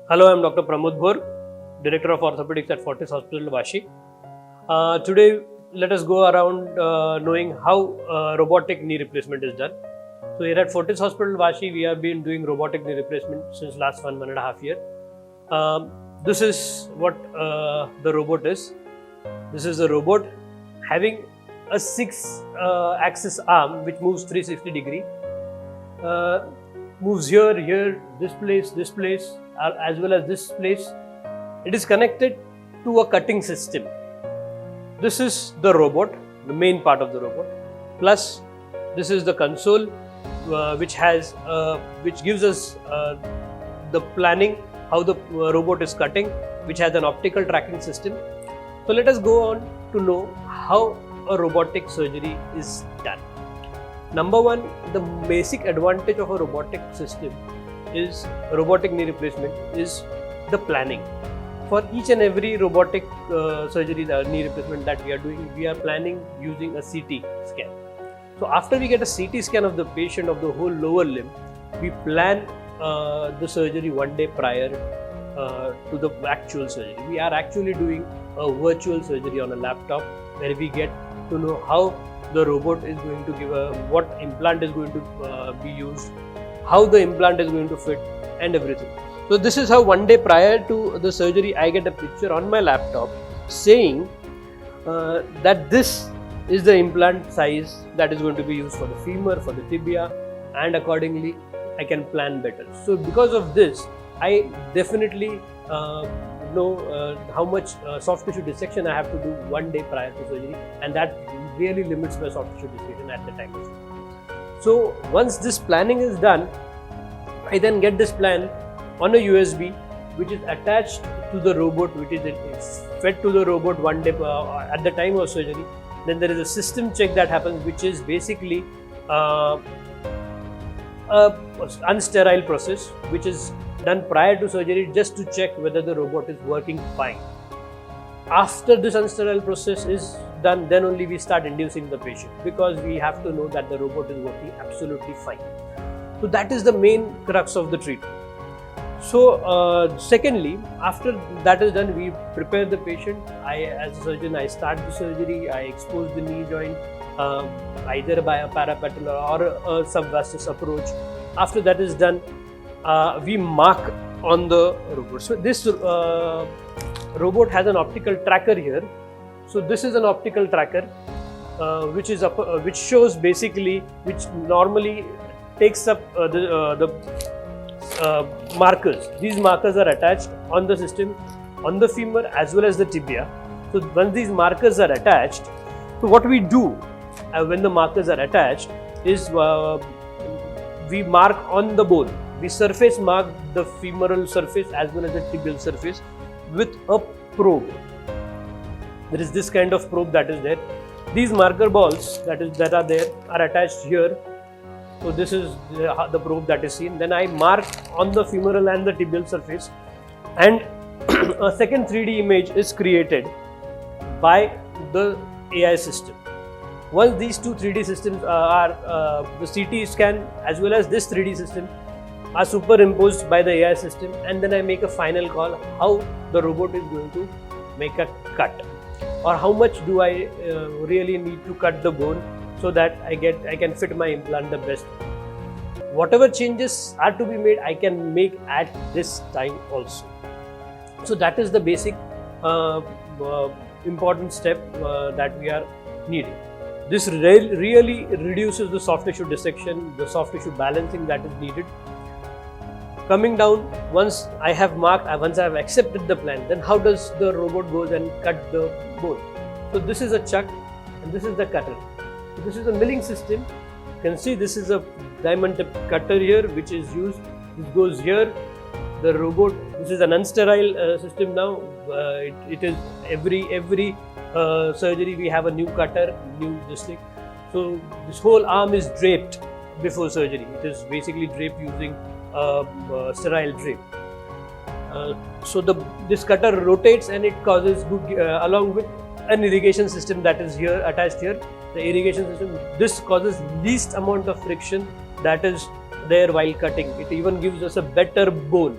Hello, I'm Dr. Pramod Bhor, Director of Orthopedics at Fortis Hospital, Vashi. Today, let us go around knowing how robotic knee replacement is done. So here at Fortis Hospital, Vashi, we have been doing robotic knee replacement since last 1.5 years. This is what the robot is. This is the robot having a 6-axis arm which moves 360 degree. Moves here, this place, as well as this place. It is connected to a cutting system. This is the robot, the main part of the robot. Plus, this is the console, which gives us the planning how the robot is cutting, which has an optical tracking system. So let us go on to know how a robotic surgery is done. Number one, the basic advantage of a robotic system is robotic knee replacement is the planning. For each and every robotic surgery, the knee replacement that we are doing, we are planning using a CT scan. So after we get a CT scan of the patient of the whole lower limb, we plan the surgery one day prior to the actual surgery. We are actually doing a virtual surgery on a laptop where we get to know how the robot is going to give what implant is going to be used, how the implant is going to fit, and everything. So this is how one day prior to the surgery I get a picture on my laptop saying that this is the implant size that is going to be used for the femur, for the tibia, and accordingly I can plan better. So because of this, I definitely know how much soft tissue dissection I have to do one day prior to surgery, and that really limits my soft tissue dissection at the time of surgery. So once this planning is done, I then get this plan on a USB which is attached to the robot, which is fed to the robot one day at the time of surgery. Then there is a system check that happens, which is basically a unsterile process which is done prior to surgery just to check whether the robot is working fine. After this unsterile process is done, then only we start inducing the patient, because we have to know that the robot is working absolutely fine. So that is the main crux of the treatment. So secondly, after that is done, we prepare the patient. As a surgeon, I start the surgery. I expose the knee joint either by a parapatellar or a subvastus approach. After that is done, we mark on the robot. So this robot has an optical tracker here. So this is an optical tracker which shows basically, which normally takes up the markers. These markers are attached on the system, on the femur as well as the tibia. So once these markers are attached, so what we do when the markers are attached is we mark on the bone. We surface mark the femoral surface as well as the tibial surface with a probe. There is this kind of probe that is there. These marker balls that are there are attached here. So this is the probe that is seen. Then I mark on the femoral and the tibial surface, and a second 3D image is created by the AI system. Once these two 3D systems are the CT scan as well as this 3D system are superimposed by the AI system, and then I make a final call how the robot is going to make a cut, or how much do I really need to cut the bone so that I can fit my implant the best. Whatever changes are to be made, I can make at this time also. So that is the basic important step that we are needing. This really reduces the soft tissue dissection, the soft tissue balancing that is needed. Coming down, once I have marked, once I have accepted the plan, then how does the robot goes and cut the bone? So this is a chuck and this is the cutter. So this is a milling system. You can see this is a diamond tip cutter here which is used. This goes here. The robot, this is an unsterile system now. It is every surgery we have a new cutter, new this thing. So this whole arm is draped before surgery. It is basically draped using sterile drape. So this cutter rotates and it causes good, along with an irrigation system that is here attached here. The irrigation system, this causes least amount of friction that is there while cutting. It even gives us a better bone.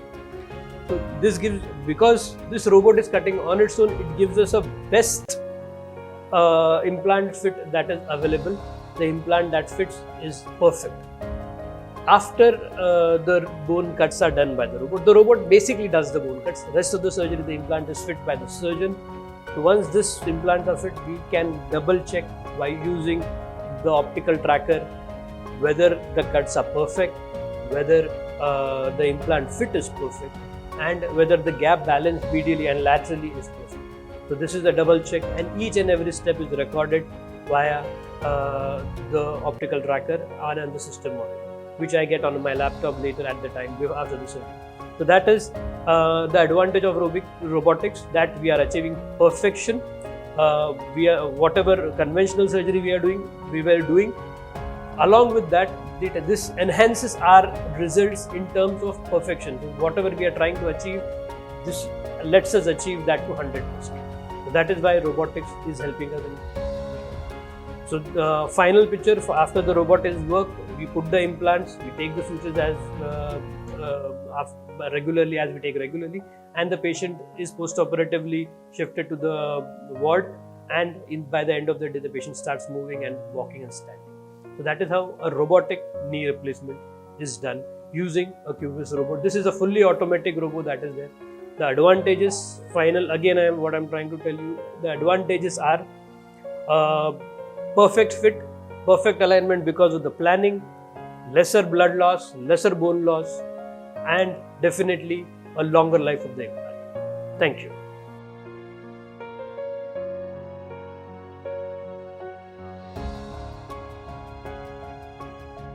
So this gives, because this robot is cutting on its own, it gives us a best implant fit that is available. The implant that fits is perfect. After the bone cuts are done by the robot basically does the bone cuts. Rest of the surgery, the implant is fit by the surgeon. So once this implant are fit, we can double check by using the optical tracker whether the cuts are perfect, whether the implant fit is perfect, and whether the gap balance medially and laterally is perfect. So this is a double check, and each and every step is recorded via the optical tracker and the system monitor, which I get on my laptop later at the time after the surgery. So that is the advantage of robotics, that we are achieving perfection. Whatever conventional surgery we were doing. Along with that, this enhances our results in terms of perfection. So whatever we are trying to achieve, this lets us achieve that to 100%. So that is why robotics is helping us. So the final picture after the robot is work, we put the implants, we take the sutures as regularly as we take regularly, and the patient is post-operatively shifted to the ward, and by the end of the day, the patient starts moving and walking and standing. So that is how a robotic knee replacement is done using a Cubis robot. This is a fully automatic robot that is there. The advantages, what I'm trying to tell you, the advantages are perfect fit, perfect alignment because of the planning, lesser blood loss, lesser bone loss, and definitely a longer life of the implant. Thank you.